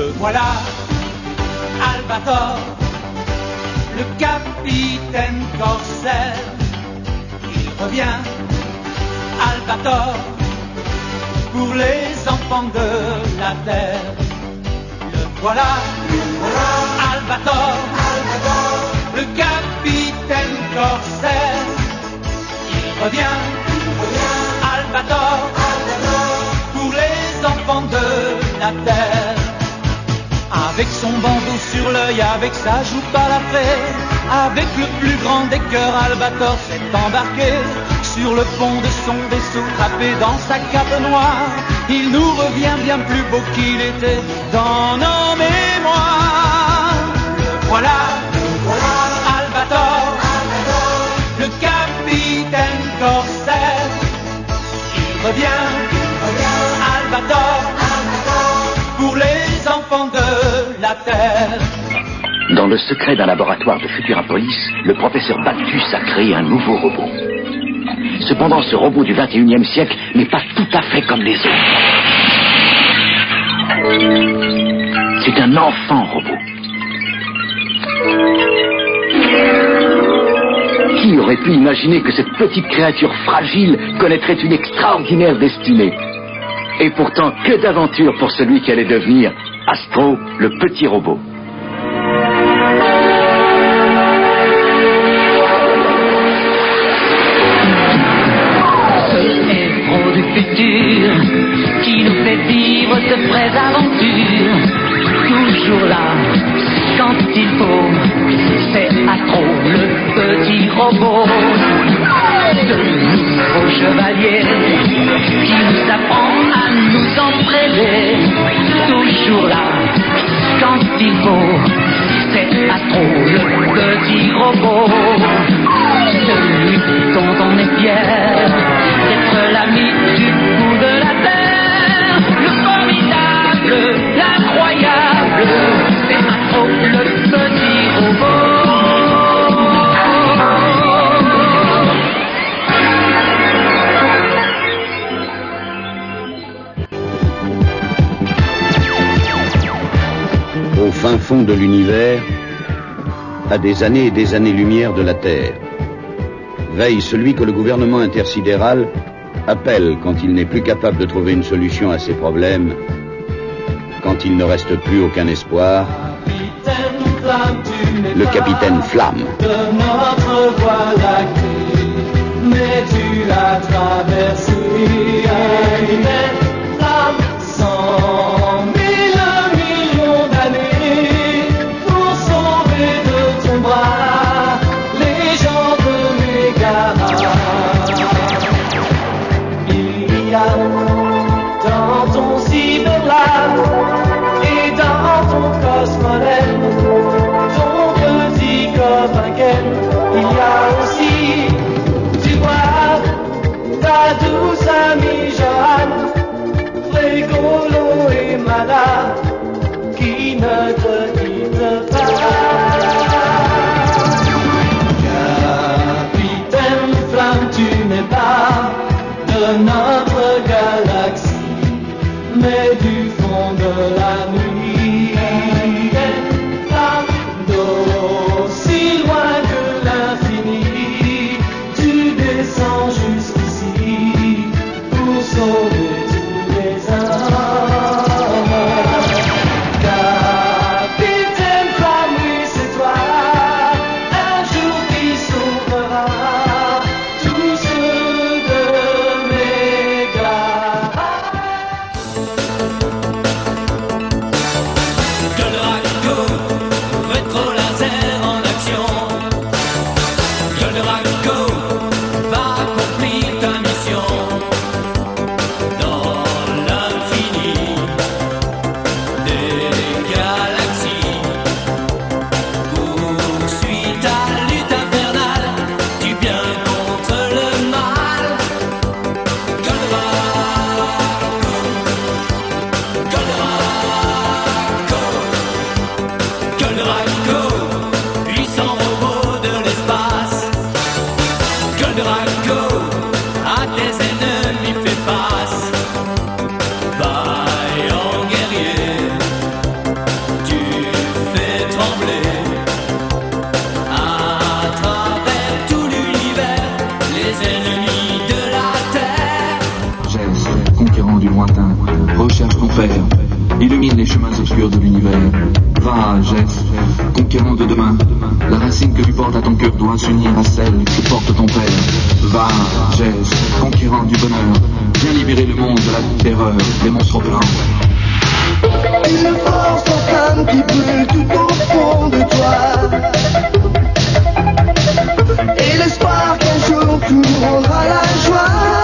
Le voilà, Albator, le capitaine corsaire. Il revient, Albator, pour les enfants de la terre. Le voilà, Albator, le capitaine corsaire. Il revient, Albator, pour les enfants de la terre. Avec son bandeau sur l'œil, avec sa joue balafrée, avec le plus grand des cœurs, Albator s'est embarqué sur le pont de son vaisseau, trappé dans sa cape noire. Il nous revient bien plus beau qu'il était dans nos mémoires. Le voilà, Albator, le capitaine corsaire. Il revient, Albator, pour les enfants de la terre. Dans le secret d'un laboratoire de Futurapolis, le professeur Balthus a créé un nouveau robot. Cependant, ce robot du 21e siècle n'est pas tout à fait comme les autres. C'est un enfant robot. Qui aurait pu imaginer que cette petite créature fragile connaîtrait une extraordinaire destinée? Et pourtant, que d'aventures pour celui qui allait devenir Astro, le petit robot. Futur qui nous fait vivre de vraies aventures, toujours là quand il faut, c'est Astro le petit robot, de nouveaux chevaliers qui nous apprend à nous entraider, toujours là quand il faut, c'est Astro le petit robot, celui dont on est fier d'être l'ami du bout de la terre, le formidable, l'incroyable, c'est Astro le petit robot. Au fin fond de l'univers, à des années et des années-lumière de la Terre, veille celui que le gouvernement intersidéral appelle quand il n'est plus capable de trouver une solution à ses problèmes, quand il ne reste plus aucun espoir, le capitaine Flamme. De notre voie lactée, mais tu l'as traversé. Capitaine Flamme, 100 000 millions d'années pour sauver de ton bras les gens de Mégara. Il y a dans ton cyberlab et dans ton cosmolème, ton petit copain Ken, il y a aussi, tu vois, ta douce amie Joanne, Frégolo et Mala, qui ne te quittent pas. Capitaine Flamme, tu n'es pas de notre galaxie, mais du fond de la nuit. D'aussi loin que l'infini, tu descends jusqu'ici pour sauver tous les hommes. Capitaine Flamme, oui, c'est toi, un jour qui sauvera tous ceux de Mégara. lointain. Recherche ton père, illumine les chemins obscurs de l'univers. Va, Jess, conquérant de demain. La racine que tu portes à ton cœur doit s'unir à celle que porte ton père. Va, Jess, conquérant du bonheur. Viens libérer le monde de la terreur des monstres blancs. Une force en flamme qui brûle tout au fond de toi. Et l'espoir qu'un jour tout rendra la joie.